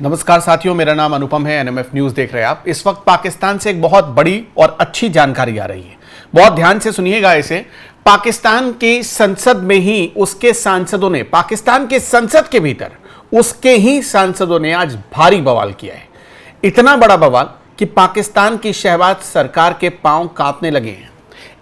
नमस्कार साथियों, मेरा नाम अनुपम है। एनएमएफ न्यूज देख रहे हैं आप। इस वक्त पाकिस्तान से एक बहुत बड़ी और अच्छी जानकारी आ रही है, बहुत ध्यान से सुनिएगा इसे। पाकिस्तान की संसद में ही उसके सांसदों ने, पाकिस्तान के संसद के भीतर उसके ही सांसदों ने आज भारी बवाल किया है। इतना बड़ा बवाल कि पाकिस्तान की शहबाज सरकार के पांव कांपने लगे हैं।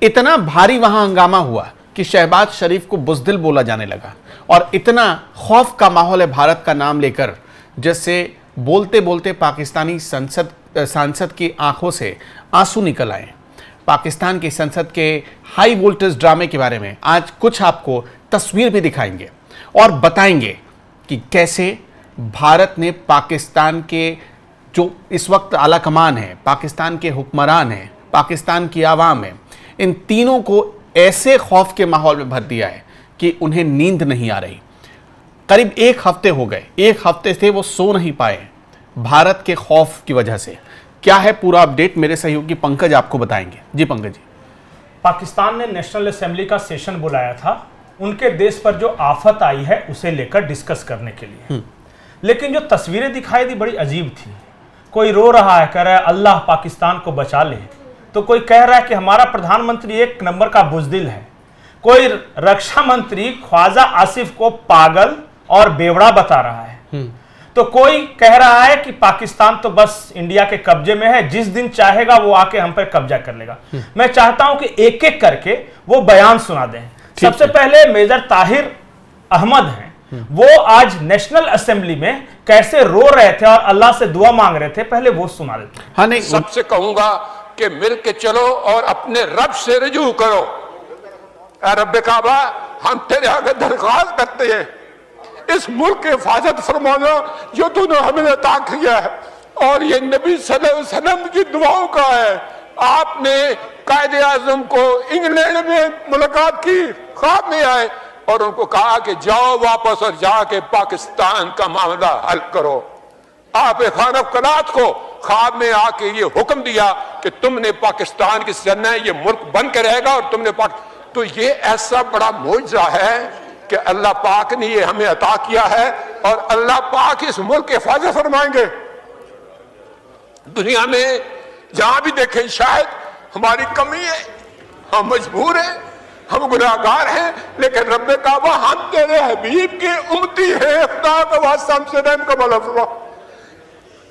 इतना भारी वहां हंगामा हुआ कि शहबाज शरीफ को बुज़दिल बोला जाने लगा और इतना खौफ का माहौल है भारत का नाम लेकर, जैसे बोलते बोलते पाकिस्तानी सांसद की आंखों से आंसू निकल आए। पाकिस्तान की संसद के हाई वोल्टेज ड्रामे के बारे में आज कुछ आपको तस्वीर भी दिखाएंगे और बताएंगे कि कैसे भारत ने पाकिस्तान के जो इस वक्त आला कमान है, पाकिस्तान के हुक्मरान हैं, पाकिस्तान की आवाम है, इन तीनों को ऐसे खौफ के माहौल में भर दिया है कि उन्हें नींद नहीं आ रही। करीब एक हफ्ते हो गए, एक हफ्ते से वो सो नहीं पाए भारत के खौफ की वजह से। क्या है पूरा अपडेट, मेरे सहयोगी पंकज आपको बताएंगे। जी पंकज जी। पाकिस्तान ने नेशनल असेंबली का सेशन बुलाया था उनके देश पर जो आफत आई है उसे लेकर डिस्कस करने के लिए, लेकिन जो तस्वीरें दिखाई दी बड़ी अजीब थी। कोई रो रहा है, कह रहा है अल्लाह पाकिस्तान को बचा ले, तो कोई कह रहा है कि हमारा प्रधानमंत्री एक नंबर का बुज़दिल है। कोई रक्षा मंत्री ख्वाजा आसिफ को पागल और बेवड़ा बता रहा है, तो कोई कह रहा है कि पाकिस्तान तो बस इंडिया के कब्जे में है, जिस दिन चाहेगा वो आके हम पर कब्जा कर लेगा। मैं चाहता हूं कि एक एक करके वो बयान सुना दें। सबसे पहले मेजर ताहिर अहमद हैं, वो आज नेशनल असेंबली में कैसे रो रहे थे और अल्लाह से दुआ मांग रहे थे, पहले वो सुना देते। हाँ, नहीं, सबसे कहूंगा कि मिल के चलो और अपने रब से रजू करो। रब काबा, हम तेरे आगे दरख्वास्त करते हैं, इस मुल्क की हिफाजत फरमाना जो तूने हमें अता किया है, और ये नबी सल्लल्लाहु अलैहि वसल्लम की दुआओं का है। आपने कायदे आजम को इंग्लैंड में मुलाकात की, ख्वाब में आए और उनको कहा कि जाओ वापस और जाके पाकिस्तान का मामला हल करो। आप खान कलात को ख्वाब में आके ये हुक्म दिया कि तुमने पाकिस्तान की सरना है, ये मुल्क बन के रहेगा और तुमने तो ये ऐसा बड़ा मौजज़ा है कि अल्लाह पाक ने ये हमें अता किया है और अल्लाह पाक इस मुल्क की हिफाजत फरमाएंगे। दुनिया में जहां भी देखें शायद हमारी कमी है, हम मजबूर हैं, हम गुनाहगार हैं, लेकिन रब काबा हम तेरे हबीब के उम्मती हैं, खुदा का वास्ता हमसे रहम का मौला फरमा।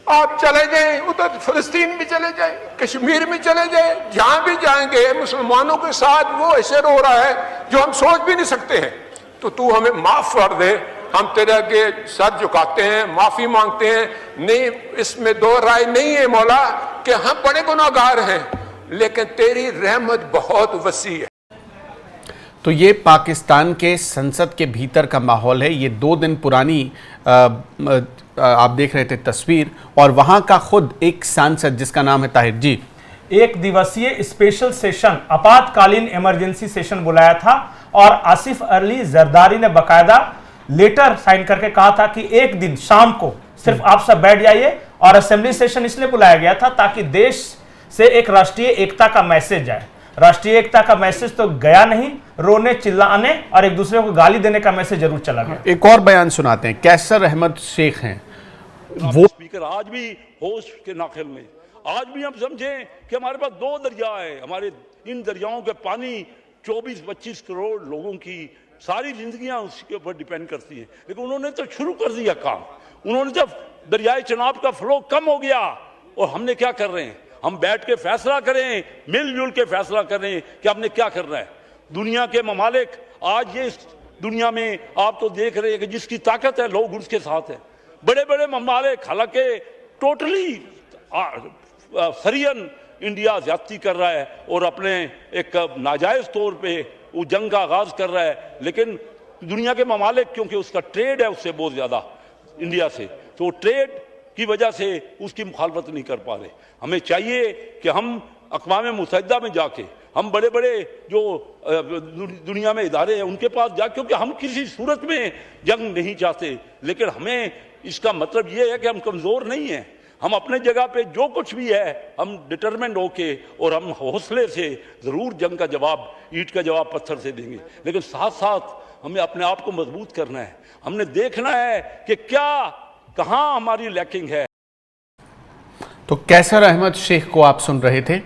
आप चले जाएं, उधर फिलिस्तीन भी चले जाएं, कश्मीर में चले जाएं, जहां भी जाएंगे मुसलमानों के साथ वो ऐसे रो रहा है जो हम सोच भी नहीं सकते हैं। तो तू हमें माफ कर दे, हम तेरे आगे सर झुकाते हैं, माफी मांगते हैं। नहीं, इसमें दो राय नहीं है मौला कि हम बड़े गुनाहगार हैं, लेकिन तेरी रहमत बहुत वसी है। तो ये पाकिस्तान के संसद के भीतर का माहौल है। ये 2 दिन पुरानी आप देख रहे थे तस्वीर, और वहां का खुद एक सांसद जिसका नाम है ताहिर जी, एक दिवसीय स्पेशल सेशन, आपातकालीन इमरजेंसी सेशन बुलाया था और आसिफ अली जरदारी ने बकायदा लेटर साइन करके कहा था कि एक दिन शाम को सिर्फ आप सब बैठ जाइए, और असेंबली सेशन इसलिए बुलाया गया था ताकि देश से एक राष्ट्रीय एकता का मैसेज जाए। राष्ट्रीय एकता का मैसेज तो गया नहीं, रोने चिल्लाने और एक दूसरे को गाली देने का मैसेज जरूर चला गया। एक और बयान सुनाते हैं। कैसर अहमद शेख हैं वो स्पीकर, आज भी होश के नाखिल में, आज भी हम समझें कि हमारे पास 2 दरिया है, हमारे इन दरियाओं के पानी 24-25 करोड़ लोगों की सारी जिंदगियां उसके ऊपर डिपेंड करती हैं, लेकिन उन्होंने तो शुरू कर दिया काम। उन्होंने जब दरियाए चनाब का फ्लो कम हो गया, और हमने क्या कर रहे हैं, हम बैठ के फैसला करें, मिलजुल के फैसला करें कि आपने क्या करना है। दुनिया के ममालिक आज ये दुनिया में आप तो देख रहे हैं कि जिसकी ताकत है लोग उसके साथ है। बड़े बड़े ममालिक, हालांकि टोटली सरियन इंडिया ज्यादती कर रहा है और अपने एक नाजायज तौर पे वो जंग का आगाज कर रहा है, लेकिन दुनिया के ममालिक क्योंकि उसका ट्रेड है उससे बहुत ज्यादा इंडिया से, तो ट्रेड की वजह से उसकी मुखालफत नहीं कर पा रहे। हमें चाहिए कि हम अक़वाम मुत्तहिदा में जाके, हम बड़े बड़े जो दुनिया में इदारे हैं उनके पास जा, क्योंकि हम किसी सूरत में जंग नहीं चाहते, लेकिन हमें इसका मतलब ये है कि हम कमज़ोर नहीं हैं। हम अपने जगह पे जो कुछ भी है हम डिटरमेंट होके और हम हौसले से ज़रूर जंग का जवाब, ईंट का जवाब पत्थर से देंगे, लेकिन साथ साथ हमें अपने आप को मजबूत करना है। हमने देखना है कि क्या कहाँ हमारी लैकिंग है। तो कैसर अहमद शेख को आप सुन रहे थे।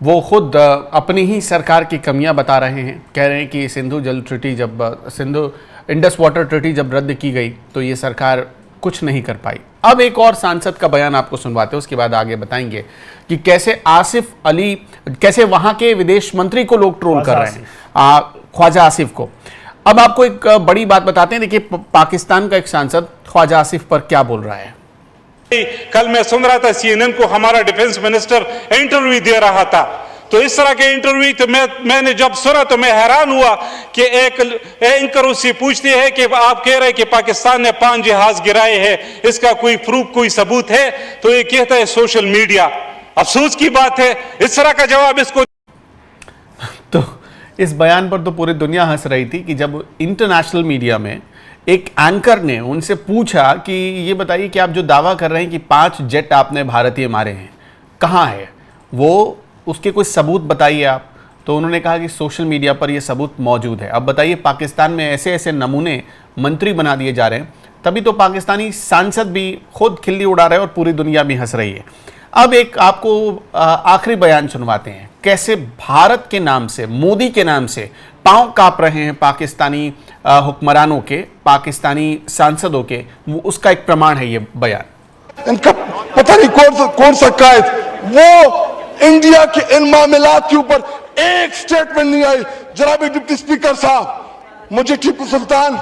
वो खुद अपनी ही सरकार की कमियां बता रहे हैं। कह रहे हैं कि सिंधु इंडस वाटर ट्रीटी जब रद्द की गई तो ये सरकार कुछ नहीं कर पाई। अब एक और सांसद का बयान आपको सुनवाते हैं, उसके बाद आगे बताएंगे कि कैसे वहां के विदेश मंत्री को लोग ट्रोल कर रहे हैं, ख्वाजा आसिफ को। अब आपको एक बड़ी बात बताते हैं। देखिए पाकिस्तान का एक सांसद ख्वाजा आसिफ पर क्या बोल रहा है। कल मैं सुन रहा था CNN को, हमारा डिफेंस मिनिस्टर इंटरव्यू दे रहा था, तो इस तरह के इंटरव्यू तो मैंने जब सुना तो मैं हैरान हुआ कि एक एंकर उससे पूछते हैं कि आप कह रहे हैं कि पाकिस्तान ने 5 जहाज गिराए हैं, इसका कोई प्रूफ कोई सबूत है? तो ये कहता है सोशल मीडिया। अफसोस की बात है, इस तरह का जवाब इसको। तो इस बयान पर तो पूरी दुनिया हंस रही थी कि जब इंटरनेशनल मीडिया में एक एंकर ने उनसे पूछा कि ये बताइए कि आप जो दावा कर रहे हैं कि 5 जेट आपने भारतीय मारे हैं, कहाँ है वो, उसके कोई सबूत बताइए आप। तो उन्होंने कहा कि सोशल मीडिया पर ये सबूत मौजूद है। अब बताइए पाकिस्तान में ऐसे ऐसे नमूने मंत्री बना दिए जा रहे हैं, तभी तो पाकिस्तानी सांसद भी खुद खिल्ली उड़ा रहे हैं और पूरी दुनिया भी हंस रही है। अब एक आपको आखिरी बयान सुनवाते हैं, कैसे भारत के नाम से, मोदी के नाम से पांव कांप रहे हैं पाकिस्तानी हुक्मरानों के, पाकिस्तानी सांसदों के। उसका एक प्रमाण है ये बयान। इनका पता नहीं कौन सा कायद, वो इंडिया के इन मामलात के ऊपर एक स्टेटमेंट नहीं आई। जनाब डिप्टी स्पीकर साहब, मुझे टीपू सुल्तान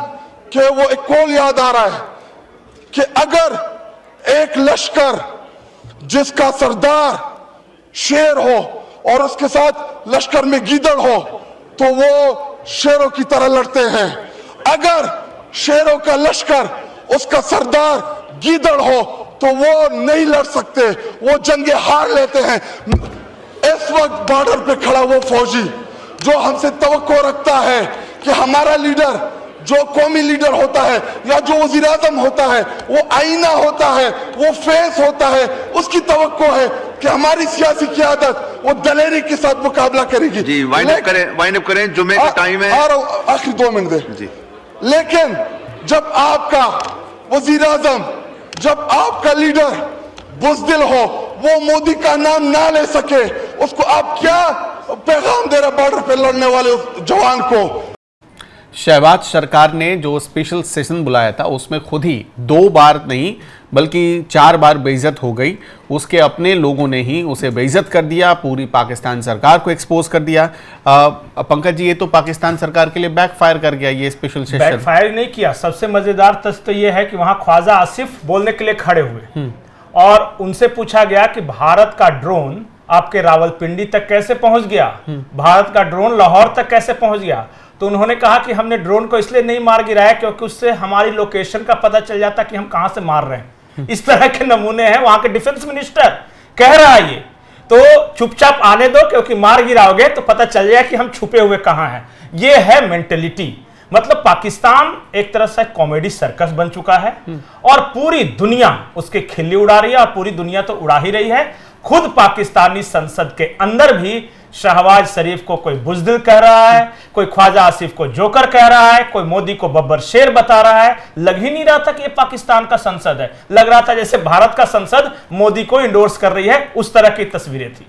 के वो एक कॉल याद आ रहा है कि अगर एक लश्कर जिसका सरदार शेर हो और उसके साथ लश्कर में गीदड़ हो तो वो शेरों की तरह लड़ते हैं। अगर शेरों का लश्कर उसका सरदार गीदड़ हो तो वो नहीं लड़ सकते, वो जंगे हार लेते हैं। इस वक्त बॉर्डर पे खड़ा वो फौजी जो हमसे तवक्को रखता है कि हमारा लीडर, जो कौमी लीडर होता है या जो वजीर आजम होता है, वो आईना होता है, वो फेस होता है, उसकी तवक्को है कि हमारी सियासी क़यादत वो दलेरी के साथ मुकाबला करेगी। जी, वाइंड अप करें, जुम्मे का टाइम है। आखिरी 2 मिनट दे जी। लेकिन जब आपका वजीर आजम, जब आपका लीडर बुज़दिल हो, वो मोदी का नाम ना ले सके, उसको आप क्या पैगाम दे रहे बॉर्डर पे लड़ने वाले उस जवान को? शहबाज सरकार ने जो स्पेशल सेशन बुलाया था उसमें खुद ही 2 बार नहीं बल्कि 4 बार बेइज्जत हो गई। उसके अपने लोगों ने ही उसे बेइज्जत कर दिया, पूरी पाकिस्तान सरकार को एक्सपोज कर दिया। पंकज जी, ये तो पाकिस्तान सरकार के लिए बैकफायर कर गया ये स्पेशल सेशन। बैकफायर नहीं किया, सबसे मजेदार तथ्य तो ये है कि वहां ख्वाजा आसिफ बोलने के लिए खड़े हुए और उनसे पूछा गया कि भारत का ड्रोन आपके रावलपिंडी तक कैसे पहुंच गया, भारत का ड्रोन लाहौर तक कैसे पहुंच गया। तो उन्होंने कहा कि हमने ड्रोन को इसलिए नहीं मार गिराया क्योंकि उससे हमारी लोकेशन का पता चल जाता कि हम कहां से मार रहे हैं। इस तरह के नमूने हैं। वहां के डिफेंस मिनिस्टर कह रहा है ये तो चुपचाप आने दो, क्योंकि मार गिराओगे तो पता चल जाए कि हम छुपे हुए कहां हैं। ये है मेंटेलिटी। मतलब पाकिस्तान एक तरह से कॉमेडी सर्कस बन चुका है और पूरी दुनिया उसके खिल्ली उड़ा रही है और पूरी दुनिया तो उड़ा ही रही है। खुद पाकिस्तानी संसद के अंदर भी शहबाज शरीफ को कोई बुज़दिल कह रहा है, कोई ख्वाजा आसिफ को जोकर कह रहा है, कोई मोदी को बब्बर शेर बता रहा है। लग ही नहीं रहा था कि ये पाकिस्तान का संसद है, लग रहा था जैसे भारत का संसद मोदी को इंडोर्स कर रही है। उस तरह की तस्वीरें थी।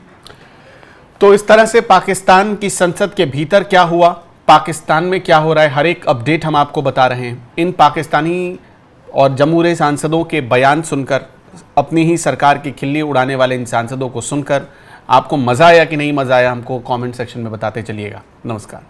तो इस तरह से पाकिस्तान की संसद के भीतर क्या हुआ, पाकिस्तान में क्या हो रहा है, हर एक अपडेट हम आपको बता रहे हैं। इन पाकिस्तानी और जमहूरी सांसदों के बयान सुनकर, अपनी ही सरकार की खिल्ली उड़ाने वाले इन सांसदों को सुनकर आपको मज़ा आया कि नहीं मज़ा आया, हमको कमेंट सेक्शन में बताते चलिएगा। नमस्कार।